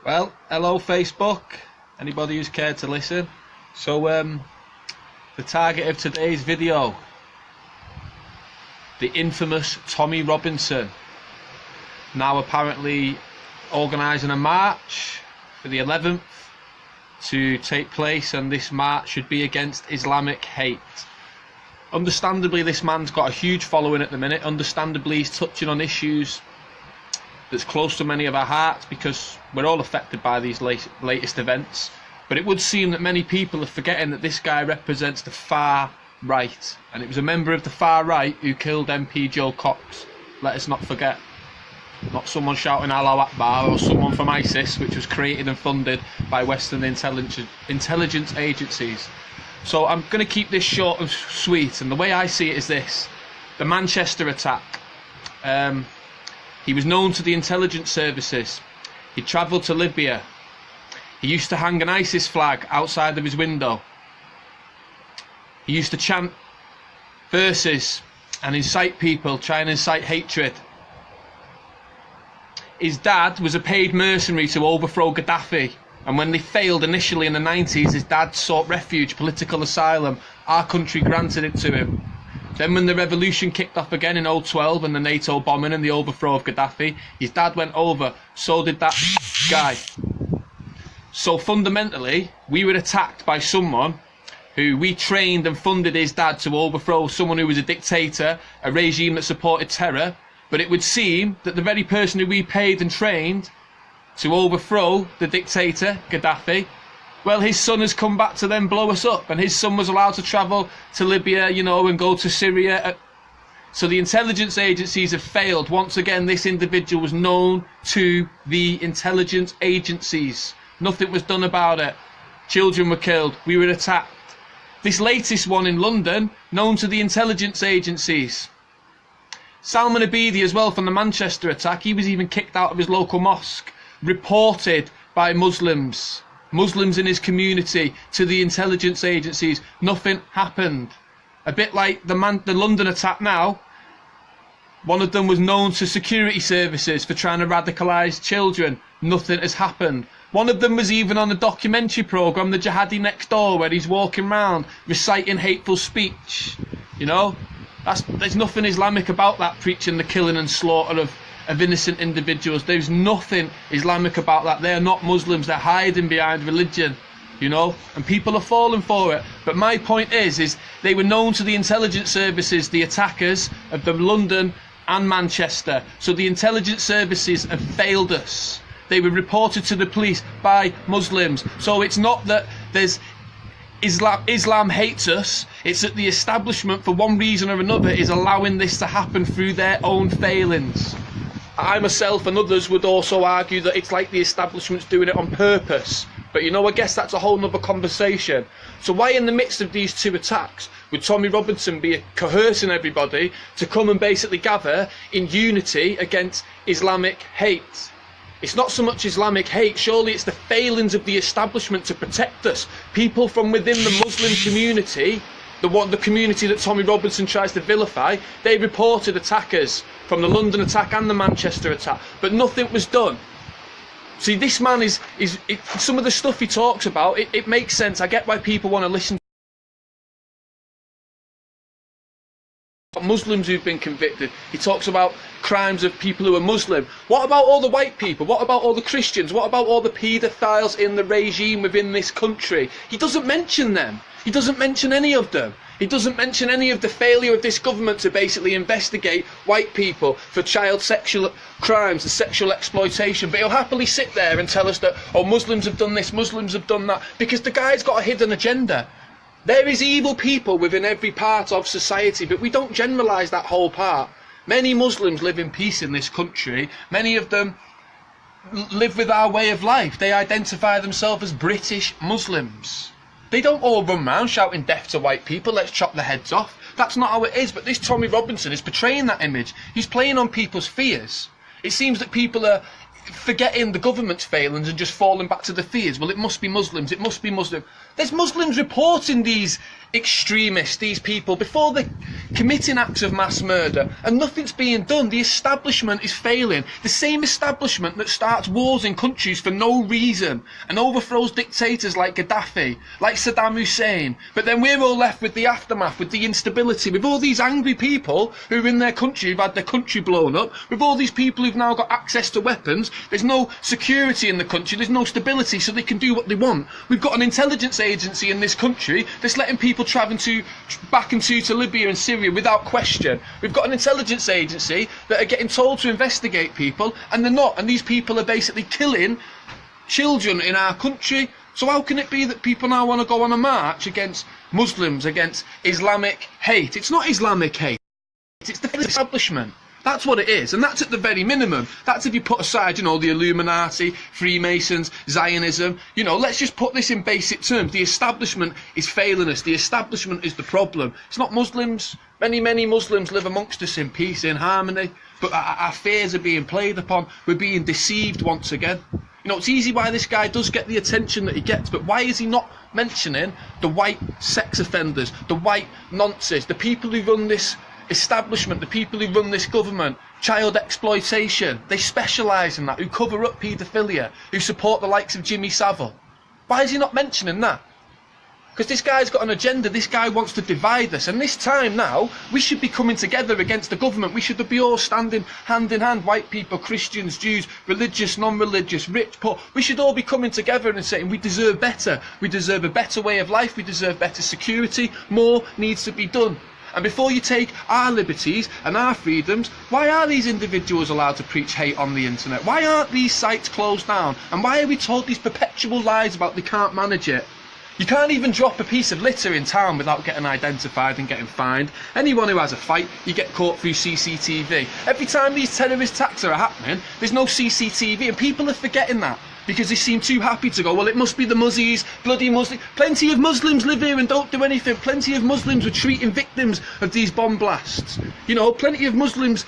Well, hello Facebook, anybody who's cared to listen. So the target of today's video, the infamous Tommy Robinson, now apparently organising a march for the 11th to take place, and this march should be against Islamic hate. Understandably, this man's got a huge following at the minute. Understandably, he's touching on issues that's close to many of our hearts, because we're all affected by these latest events. But it would seem that many people are forgetting that this guy represents the far right, and it was a member of the far right who killed MP Joe Cox. Let us not forget. Not someone shouting Allahu Akbar or someone from ISIS, which was created and funded by Western intelligence agencies. So I'm going to keep this short and sweet, and the way I see it is this: the Manchester attack. He was known to the intelligence services. He travelled to Libya. He used to hang an ISIS flag outside of his window. He used to chant verses and incite people, try and incite hatred. His dad was a paid mercenary to overthrow Gaddafi, and when they failed initially in the 90s, his dad sought refuge, political asylum. Our country granted it to him. Then when the revolution kicked off again in 2012 and the NATO bombing and the overthrow of Gaddafi, his dad went over, so did that guy. So fundamentally, we were attacked by someone who we trained and funded his dad to overthrow, someone who was a dictator, a regime that supported terror. But it would seem that the very person who we paid and trained to overthrow the dictator, Gaddafi, well, his son has come back to then blow us up, and his son was allowed to travel to Libya, you know, and go to Syria. So the intelligence agencies have failed. Once again, this individual was known to the intelligence agencies. Nothing was done about it. Children were killed. We were attacked. This latest one in London, known to the intelligence agencies. Salman Abedi as well, from the Manchester attack. He was even kicked out of his local mosque. Reported by Muslims in his community to the intelligence agencies. Nothing happened. A bit like the London attack now. One of them was known to security services for trying to radicalise children. Nothing has happened. One of them was even on a documentary programme, The Jihadi Next Door, where he's walking around reciting hateful speech. You know, there's nothing Islamic about that, preaching the killing and slaughter of innocent individuals. There's nothing Islamic about that. They're not Muslims. They're hiding behind religion, you know, and people are falling for it. But my point is they were known to the intelligence services, the attackers of the London and Manchester. So the intelligence services have failed us. They were reported to the police by Muslims. So it's not that there's Islam hates us, it's that the establishment, for one reason or another, is allowing this to happen through their own failings. I myself and others would also argue that it's like the establishment's doing it on purpose. But you know, I guess that's a whole nother conversation. So why in the midst of these two attacks would Tommy Robinson be coercing everybody to come and basically gather in unity against Islamic hate? It's not so much Islamic hate, surely it's the failings of the establishment to protect us. People from within the Muslim community, the community that Tommy Robinson tries to vilify, they reported attackers from the London attack and the Manchester attack, but nothing was done. See, this man some of the stuff he talks about, it makes sense. I get why people want to listen to Muslims who've been convicted. He talks about crimes of people who are Muslim. What about all the white people? What about all the Christians? What about all the paedophiles in the regime within this country? He doesn't mention them. He doesn't mention any of them. He doesn't mention any of the failure of this government to basically investigate white people for child sexual crimes and sexual exploitation. But he'll happily sit there and tell us that, oh, Muslims have done this, Muslims have done that, because the guy's got a hidden agenda. There is evil people within every part of society, but we don't generalise that whole part. Many Muslims live in peace in this country. Many of them live with our way of life. They identify themselves as British Muslims. They don't all run around shouting death to white people, let's chop their heads off. That's not how it is, but this Tommy Robinson is portraying that image. He's playing on people's fears. It seems that people are forgetting the government's failings and just falling back to the fears. Well, it must be Muslims, it must be Muslim. There's Muslims reporting these extremists, these people, before they're committing acts of mass murder, and nothing's being done. The establishment is failing. The same establishment that starts wars in countries for no reason and overthrows dictators like Gaddafi, like Saddam Hussein. But then we're all left with the aftermath, with the instability, with all these angry people who are in their country, who've had their country blown up, with all these people who've now got access to weapons. There's no security in the country, there's no stability, so they can do what they want. We've got an intelligence agency in this country that's letting people travelling back to Libya and Syria without question. We've got an intelligence agency that are getting told to investigate people, and they're not, and these people are basically killing children in our country. So how can it be that people now want to go on a march against Muslims, against Islamic hate? It's not Islamic hate, it's the establishment. That's what it is, and that's at the very minimum. That's if you put aside, the Illuminati, Freemasons, Zionism. Let's just put this in basic terms. The establishment is failing us. The establishment is the problem. It's not Muslims. Many, many Muslims live amongst us in peace, in harmony, but our fears are being played upon. We're being deceived once again. It's easy why this guy does get the attention that he gets, but why is he not mentioning the white sex offenders, the white nonces, the people who run this establishment, the people who run this government, child exploitation? They specialise in that, who cover up paedophilia, who support the likes of Jimmy Savile. Why is he not mentioning that? Because this guy's got an agenda. This guy wants to divide us, and this time now we should be coming together against the government. We should be all standing hand in hand, white people, Christians, Jews, religious, non-religious, rich, poor. We should all be coming together and saying we deserve better. We deserve a better way of life. We deserve better security. More needs to be done. And before you take our liberties and our freedoms, why are these individuals allowed to preach hate on the internet? Why aren't these sites closed down? And why are we told these perpetual lies about they can't manage it? You can't even drop a piece of litter in town without getting identified and getting fined. Anyone who has a fight, you get caught through CCTV. Every time these terrorist attacks are happening, there's no CCTV, and people are forgetting that, because they seem too happy to go, well, it must be the Muzzies, bloody Muslims. Plenty of Muslims live here and don't do anything. Plenty of Muslims are treating victims of these bomb blasts. Plenty of Muslims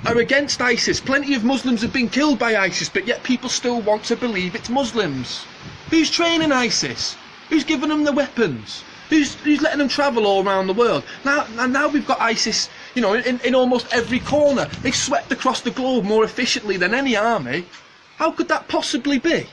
are against ISIS. Plenty of Muslims have been killed by ISIS, but yet people still want to believe it's Muslims. Who's training ISIS? Who's giving them the weapons? Who's letting them travel all around the world? Now we've got ISIS, in almost every corner. They've swept across the globe more efficiently than any army. How could that possibly be?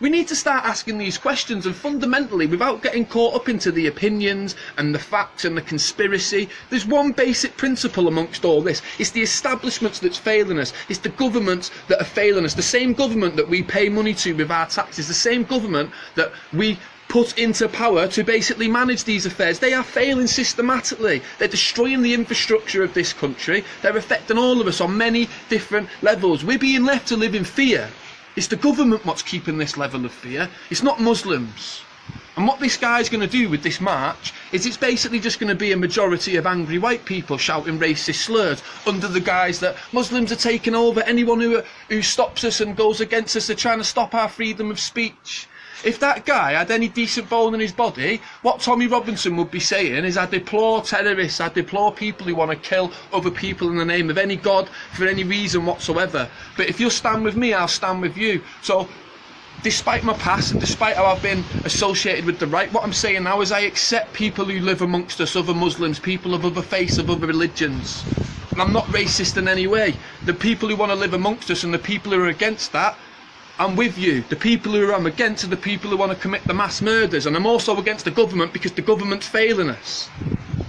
We need to start asking these questions, and fundamentally, without getting caught up into the opinions and the facts and the conspiracy, there's one basic principle amongst all this. It's the establishments that's failing us. It's the governments that are failing us. The same government that we pay money to with our taxes, the same government that we put into power to basically manage these affairs. They are failing systematically. They're destroying the infrastructure of this country. They're affecting all of us on many different levels. We're being left to live in fear. It's the government what's keeping this level of fear. It's not Muslims. And what this guy's going to do with this march is it's basically just going to be a majority of angry white people shouting racist slurs under the guise that Muslims are taking over. Anyone who stops us and goes against us, they're trying to stop our freedom of speech. If that guy had any decent bone in his body, what Tommy Robinson would be saying is, I deplore terrorists, I deplore people who want to kill other people in the name of any god for any reason whatsoever. But if you'll stand with me, I'll stand with you. So, despite my past and despite how I've been associated with the right, what I'm saying now is I accept people who live amongst us, other Muslims, people of other faiths, of other religions. And I'm not racist in any way. The people who want to live amongst us and the people who are against that, I'm with you. The people who I'm against are the people who want to commit the mass murders, and I'm also against the government because the government's failing us.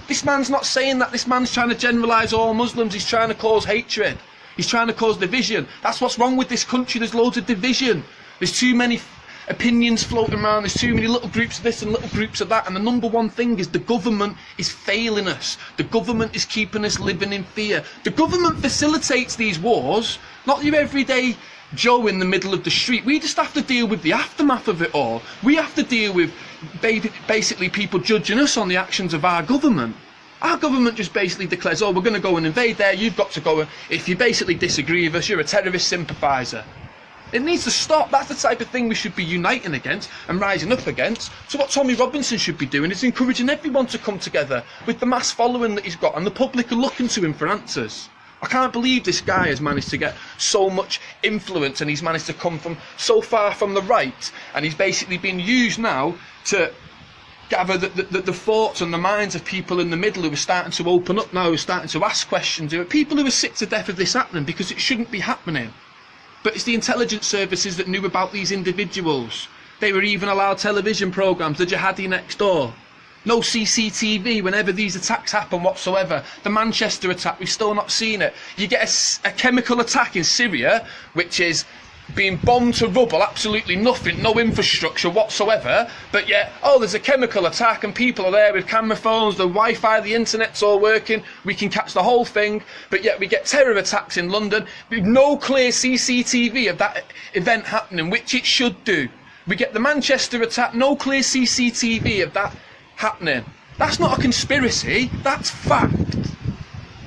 This man's not saying that. This man's trying to generalise all Muslims. He's trying to cause hatred. He's trying to cause division. That's what's wrong with this country. There's loads of division. There's too many opinions floating around. There's too many little groups of this and little groups of that, and the number one thing is the government is failing us. The government is keeping us living in fear. The government facilitates these wars, not your everyday Joe in the middle of the street. We just have to deal with the aftermath of it all. We have to deal with basically people judging us on the actions of our government. Our government just basically declares, oh, we're going to go and invade there, you've got to go, and if you basically disagree with us, you're a terrorist sympathiser. It needs to stop. That's the type of thing we should be uniting against and rising up against. So what Tommy Robinson should be doing is encouraging everyone to come together with the mass following that he's got, and the public are looking to him for answers. I can't believe this guy has managed to get so much influence, and he's managed to come from so far from the right, and he's basically been used now to gather the thoughts and the minds of people in the middle who are starting to open up now, who are starting to ask questions, who are people who are sick to death of this happening because it shouldn't be happening. But it's the intelligence services that knew about these individuals. They were even allowed television programmes, the jihadi next door. No CCTV whenever these attacks happen whatsoever. The Manchester attack, we've still not seen it. You get a chemical attack in Syria, which is being bombed to rubble, absolutely nothing, no infrastructure whatsoever, but yet, oh, there's a chemical attack and people are there with camera phones, the Wi-Fi, the internet's all working, we can catch the whole thing, but yet we get terror attacks in London with no clear CCTV of that event happening, which it should do. We get the Manchester attack, no clear CCTV of that happening. That's not a conspiracy, that's fact.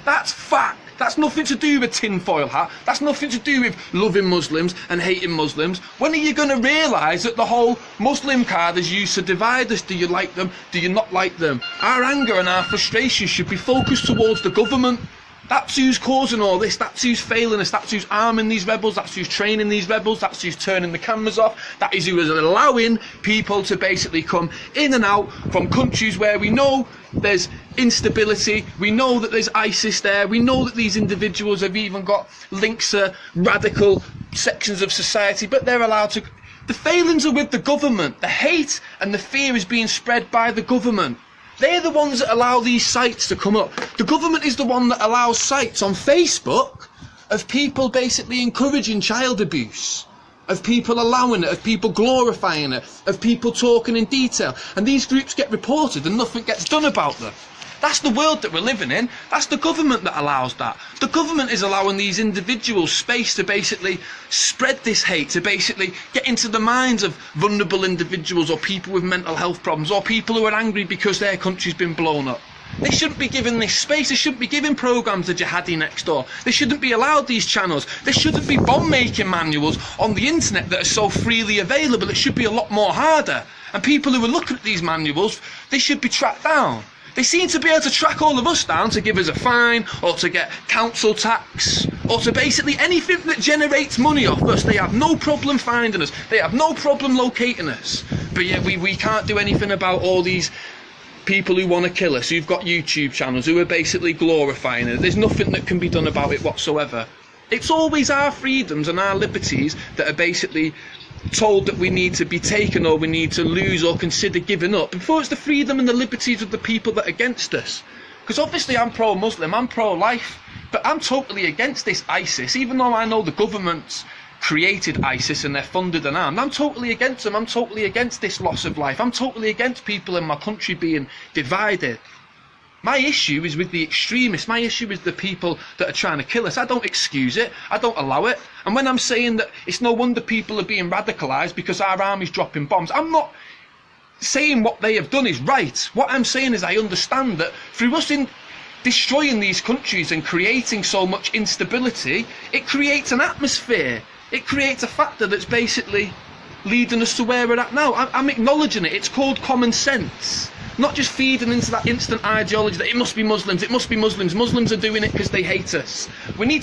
That's fact. That's nothing to do with tinfoil hat. That's nothing to do with loving Muslims and hating Muslims. When are you going to realise that the whole Muslim card is used to divide us? Do you like them? Do you not like them? Our anger and our frustration should be focused towards the government. That's who's causing all this, that's who's failing us, that's who's arming these rebels, that's who's training these rebels, that's who's turning the cameras off, that is who is allowing people to basically come in and out from countries where we know there's instability, we know that there's ISIS there, we know that these individuals have even got links to radical sections of society, but they're allowed to... The failings are with the government. The hate and the fear is being spread by the government. They're the ones that allow these sites to come up. The government is the one that allows sites on Facebook of people basically encouraging child abuse, of people allowing it, of people glorifying it, of people talking in detail. And these groups get reported and nothing gets done about them. That's the world that we're living in. That's the government that allows that. The government is allowing these individuals space to basically spread this hate, to basically get into the minds of vulnerable individuals or people with mental health problems or people who are angry because their country's been blown up. They shouldn't be given this space. They shouldn't be giving programmes to jihadi next door. They shouldn't be allowed these channels. There shouldn't be bomb-making manuals on the internet that are so freely available. It should be a lot more harder. And people who are looking at these manuals, they should be tracked down. They seem to be able to track all of us down to give us a fine, or to get council tax, or to basically anything that generates money off us. They have no problem finding us. They have no problem locating us. But yet we can't do anything about all these people who want to kill us, who've got YouTube channels, who are basically glorifying it. There's nothing that can be done about it whatsoever. It's always our freedoms and our liberties that are basically told that we need to be taken or we need to lose or consider giving up, before it's the freedom and the liberties of the people that are against us. Because obviously I'm pro-Muslim, I'm pro-life, but I'm totally against this ISIS, even though I know the government's created ISIS and they're funded and armed. I'm totally against them. I'm totally against this loss of life. I'm totally against people in my country being divided. My issue is with the extremists. My issue is the people that are trying to kill us. I don't excuse it. I don't allow it. And when I'm saying that it's no wonder people are being radicalised because our army's dropping bombs, I'm not saying what they have done is right. What I'm saying is I understand that through us in destroying these countries and creating so much instability, it creates an atmosphere. It creates a factor that's basically leading us to where we're at now. I'm acknowledging it. It's called common sense. Not just feeding into that instant ideology that it must be Muslims, it must be Muslims. Muslims are doing it because they hate us. We need to